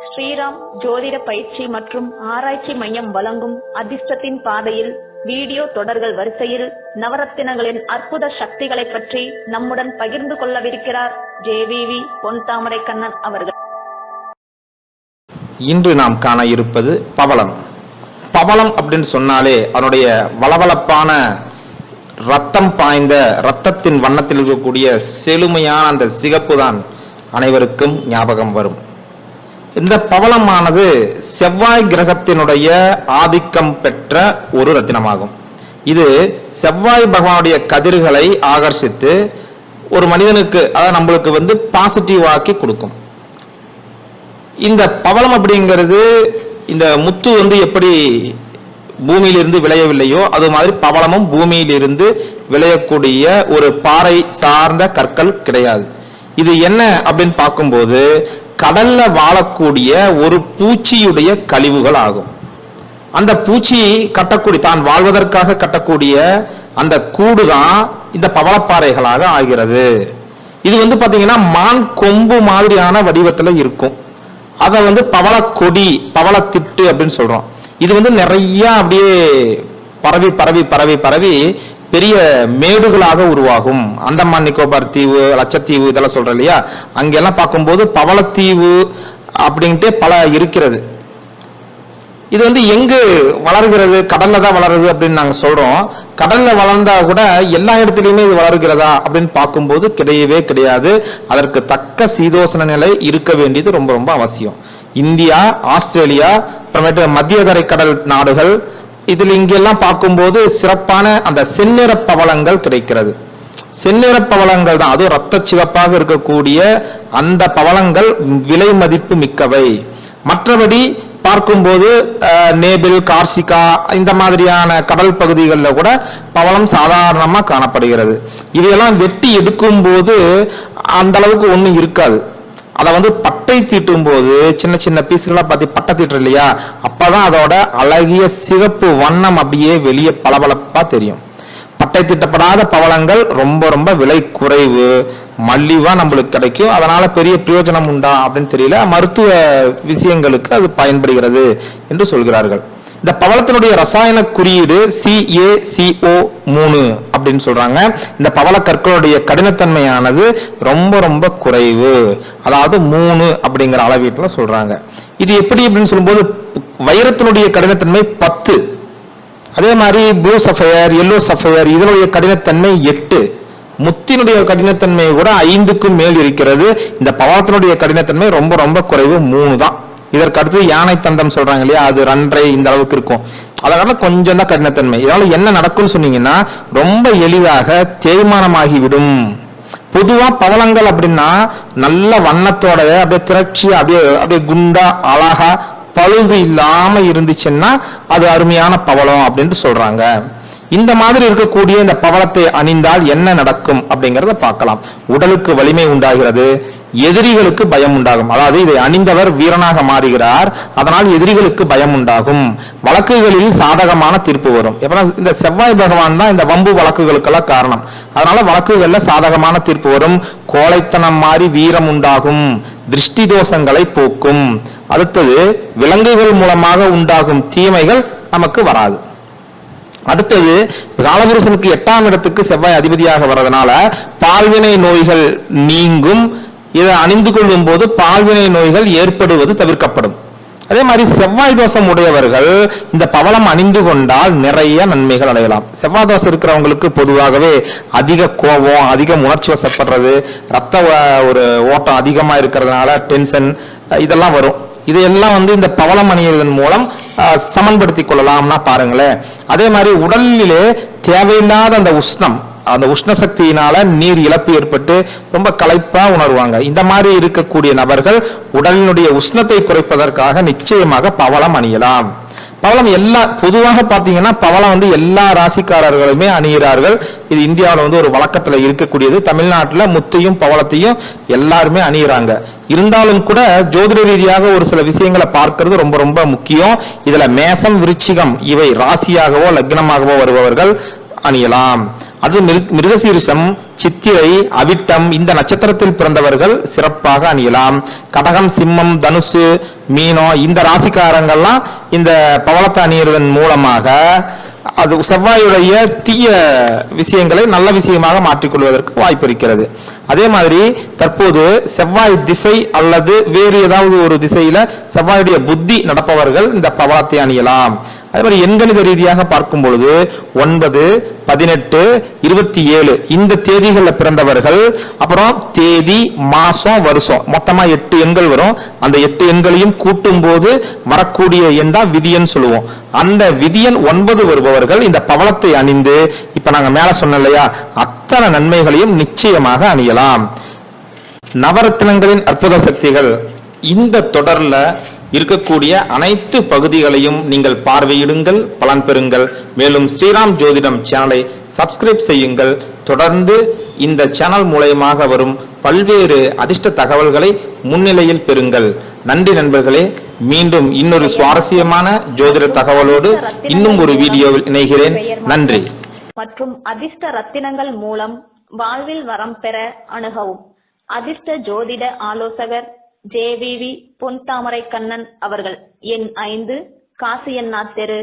ஸ்ரீராம் ஜோதிட பயிற்சி மற்றும் ஆராய்ச்சி மையம் வழங்கும் அதிர்ஷ்டத்தின் பாதையில் வீடியோ தொடர்கள் வரிசையில் நவரத்தினங்களின் அற்புத சக்திகளை பற்றி நம்முடன் பகிர்ந்து கொள்ளவிருக்கிறார் ஜேவிவி பொன்தாமரை கண்ணன் அவர்கள். இன்று நாம் காண இருப்பது பவளம். பவளம் அப்படின்னு சொன்னாலே அதனுடைய வளவளப்பான ரத்தம் பாய்ந்த ரத்தத்தின் வண்ணத்தில் இருக்கக்கூடிய செழுமையான அந்த சிகப்பு தான் அனைவருக்கும் ஞாபகம் வரும். இந்த பவளமானது செவ்வாய் கிரகத்தினுடைய ஆதிக்கம் பெற்ற ஒரு ரத்தினமாகும். இது செவ்வாய் பகவானுடைய கதிர்களை ஆகர்ஷித்து ஒரு மனிதனுக்கு அதாவது நம்மளுக்கு பாசிட்டிவ் ஆக்கி கொடுக்கும். இந்த பவளம் அப்படிங்கிறது இந்த முத்து எப்படி பூமியிலிருந்து விளையவில்லையோ அது மாதிரி பவளமும் பூமியிலிருந்து விளையக்கூடிய ஒரு பாறை சார்ந்த கற்கள் கிடையாது. இது என்ன அப்படின்னு பார்க்கும்போது கடல்ல வாழக்கூடிய ஒரு பூச்சியுடைய கழிவுகள் ஆகும். அந்த பூச்சி கட்டக்கூடிய தான் வாழ்வதற்காக கட்டக்கூடிய அந்த கூடுதான் இந்த பவளப்பாறைகளாக ஆகிறது. இது பாத்தீங்கன்னா மான் கொம்பு மாதிரியான வடிவத்துல இருக்கும். அத பவள கொடி பவளத்திட்டு அப்படின்னு சொல்றோம். இது நிறைய அப்படியே பரவி பரவி பரவி பரவி பெரிய மேடுகளாக உருவாகும். அந்தமான் நிக்கோபார் தீவு, லட்சத்தீவு இதெல்லாம் சொல்றோம் இல்லையா, அங்கெல்லாம் பார்க்கும்போது பவளத்தீவு அப்படின்ட்டு பல இருக்கிறது. இது எங்கு வளர்கிறது? கடல்ல தான் வளருது அப்படின்னு நாங்க சொல்றோம். கடல்ல வளர்ந்தா கூட எல்லா இடத்துலயுமே இது வளர்கிறதா அப்படின்னு பார்க்கும்போது கிடையவே கிடையாது. அதற்கு தக்க சீதோசன நிலை இருக்க வேண்டியது ரொம்ப ரொம்ப அவசியம். இந்தியா, ஆஸ்திரேலியா, அப்புறமேட்டு மத்திய தரை கடல் நாடுகள் இதுல இங்கெல்லாம் பார்க்கும்போது சிறப்பான அந்த செந்நிற பவளங்கள் கிடைக்கிறது. செந்நிற பவளங்கள் தான், அதுவும் ரத்த சிவப்பாக இருக்கக்கூடிய அந்த பவளங்கள் விலை மதிப்பு மிக்கவை. மற்றபடி பார்க்கும்போது நேபிள், கார்சிகா இந்த மாதிரியான கடல் பகுதிகளில் கூட பவளம் சாதாரணமா காணப்படுகிறது. இதையெல்லாம் வெட்டி எடுக்கும் போது அந்த அளவுக்கு ஒண்ணும் இருக்காது. அதை பட்டை தீட்டும் போது சின்ன சின்ன பீஸ்களா பார்த்து பட்டை தீட்டுற இல்லையா, அப்பதான் அதோட அழகிய சிவப்பு வண்ணம் அப்படியே வெளியே பளபளப்பா தெரியும். பட்டை தீட்டப்படாத பவளங்கள் ரொம்ப ரொம்ப விலை குறைவு, மலிவா நம்மளுக்கு கிடைக்கும். அதனால பெரிய பிரயோஜனம் உண்டா அப்படின்னு தெரியல. மருத்துவ விஷயங்களுக்கு அது பயன்படுகிறது என்று சொல்கிறார்கள். இந்த பவளத்தினுடைய ரசாயன குறியீடு CaCO3 அப்படின்னு சொல்றாங்க. இந்த பவள கற்களுடைய கடினத்தன்மையானது ரொம்ப ரொம்ப குறைவு, அதாவது 3 அப்படிங்கிற அளவீட்டுல சொல்றாங்க. இது எப்படி அப்படின்னு சொல்லும்போது வைரத்தினுடைய கடினத்தன்மை 10, அதே மாதிரி ப்ளூ சஃபயர், எல்லோ சஃபயர் இதனுடைய கடினத்தன்மை 8, முத்தினுடைய கடினத்தன்மை கூட 5க்கும் மேல் இருக்கிறது. இந்த பவளத்தினுடைய கடினத்தன்மை ரொம்ப ரொம்ப குறைவு, 3 தான். இதற்கு அடுத்து யானை தந்தம் சொல்றாங்க இல்லையா, அது 2.5 இந்த அளவுக்கு இருக்கும். அதனால கொஞ்சம் தான் கடினத்தன்மை. இதனால என்ன நடக்கும்னு சொன்னீங்கன்னா ரொம்ப எளிதாக தேய்மானமாகிவிடும். பொதுவா பவளங்கள் அப்படின்னா நல்ல வண்ணத்தோட அப்படியே திரட்சி அப்படியே குண்டா அழகா பழுது இல்லாம இருந்துச்சுன்னா அது அருமையான பவளம் அப்படின்னு சொல்றாங்க. இந்த மாதிரி இருக்கக்கூடிய இந்த பவளத்தை அணிந்தால் என்ன நடக்கும் அப்படிங்கறத பார்க்கலாம். உடலுக்கு வலிமை உண்டாகிறது, எதிரிகளுக்கு பயம் உண்டாகும். அதாவது இதை அணிந்தவர் வீரனாக மாறுகிறார், அதனால் எதிரிகளுக்கு பயம் உண்டாகும். வழக்குகளில் சாதகமான தீர்ப்பு வரும். இந்த செவ்வாய் பகவான் தான் இந்த வம்பு வழக்குகளுக்கெல்லாம் காரணம். அதனால வழக்குகள்ல சாதகமான தீர்ப்பு வரும். கோழைத்தனம் மாறி வீரம் உண்டாகும், திருஷ்டி தோஷங்களை போக்கும். அடுத்தது விலங்குகள் மூலமாக உண்டாகும் தீமைகள் நமக்கு வராது. அடுத்தது காலபுருஷனுக்கு 8ஆம் இடத்துக்கு செவ்வாய் அதிபதியாக வர்றதுனால பால்வினை நோய்கள் நீங்கும். இதை அணிந்து கொள்ளும் போது பால்வினை நோய்கள் ஏற்படுவது தவிர்க்கப்படும். அதே மாதிரி செவ்வாய் தோஷம் உடையவர்கள் இந்த பவளம் அணிந்து கொண்டால் நிறைய நன்மைகள் அடையலாம். செவ்வாய் தோஷம் இருக்கிறவங்களுக்கு பொதுவாகவே அதிக கோபம், அதிக உணர்ச்சி வசப்படுறது, ரத்த ஒரு ஓட்டம் அதிகமா இருக்கிறதுனால டென்ஷன் இதெல்லாம் வரும். இதையெல்லாம் இந்த பவளம் அணிவதன் மூலம் சமன்படுத்திக் கொள்ளலாம்னா பாருங்களேன். அதே மாதிரி உடலிலே தேவையில்லாத அந்த உஷ்ண சக்தியினால நீர் இழப்பு ஏற்பட்டு ரொம்ப களைப்பா உணர்வாங்க. இந்த மாதிரி இருக்கக்கூடிய நபர்கள் உடலினுடைய உஷ்ணத்தை குறைப்பதற்காக நிச்சயமாக பவளம் அணியலாம். பவளம் பொதுவாக பாத்தீங்கன்னா பவளம் எல்லா ராசிக்காரர்களுமே அணிகிறார்கள். இது இந்தியாவில் ஒரு வழக்கத்துல இருக்கக்கூடியது. தமிழ்நாட்டுல முத்தையும் பவளத்தையும் எல்லாருமே அணிகிறாங்க. இருந்தாலும் கூட ஜோதிட ரீதியாக ஒரு சில விஷயங்களை பார்க்கிறது ரொம்ப ரொம்ப முக்கியம். இதுல மேசம், விருச்சிகம் இவை ராசியாகவோ லக்னமாகவோ வருபவர்கள் அணியலாம். அது மிருகசீரிஷம், சித்திரை, அவிட்டம் இந்த நட்சத்திரத்தில் பிறந்தவர்கள் சிறப்பாக அணியலாம். கடகம், சிம்மம், தனுசு, மீனம் இந்த ராசிக்காரங்கள்லாம் இந்த பவளத்தை அணியறதன் மூலமாக அது செவ்வாயுடைய தீய விஷயங்களை நல்ல விஷயமாக மாற்றிக்கொள்வதற்கு வாய்ப்பு இருக்கிறது. அதே மாதிரி தற்போது செவ்வாய் திசை அல்லது வேறு ஏதாவது ஒரு திசையில செவ்வாயுடைய புத்தி நடப்பவர்கள் இந்த பவளத்தை அணியலாம். அதே மாதிரி எண்கணித ரீதியாக பார்க்கும் பொழுது 9, 18, 27 இந்த தேதிகளில் பிறந்தவர்கள், அப்புறம் தேதி, மாசம், வருஷம் மொத்தமா 8 எண்கள் வரும். அந்த 8 எண்களையும் கூட்டும் போது வரக்கூடிய எண் தான் விதியன் சொல்லுவோம். அந்த விதியன் 9 வருபவர்கள் இந்த பவளத்தை அணிந்து இப்ப நாங்க மேல சொன்ன இல்லையா அத்தனை நன்மைகளையும் நிச்சயமாக அணியலாம். நவரத்தினங்களின் அற்புத சக்திகள் இந்த தொடர்ல இருக்கக்கூடிய அனைத்து பகுதிகளையும் நீங்கள் பார்வையிடுங்கள், பலன் பெறுங்கள். மேலும் ஸ்ரீராம் ஜோதிடம் சேனலை சப்ஸ்கிரைப் செய்யுங்கள். தொடர்ந்து இந்த சேனல் மூலமாக வரும் பல்வேறு அதிர்ஷ்ட தகவல்களை முன்னிலையில் பெறுங்கள். நன்றி நண்பர்களே. மீண்டும் இன்னொரு சுவாரஸ்யமான ஜோதிட தகவலோடு இன்னும் ஒரு வீடியோவில் இணைகிறேன். நன்றி. மற்றும் அதிர்ஷ்ட ரத்தினங்கள் மூலம் வாழ்வில் வரம் பெற அணுகவும். அதிர்ஷ்ட ஜோதிட ஆலோசகர் JVV பொன்தாமரை கண்ணன் அவர்கள். எண் 5, காசியண்ணா தெரு,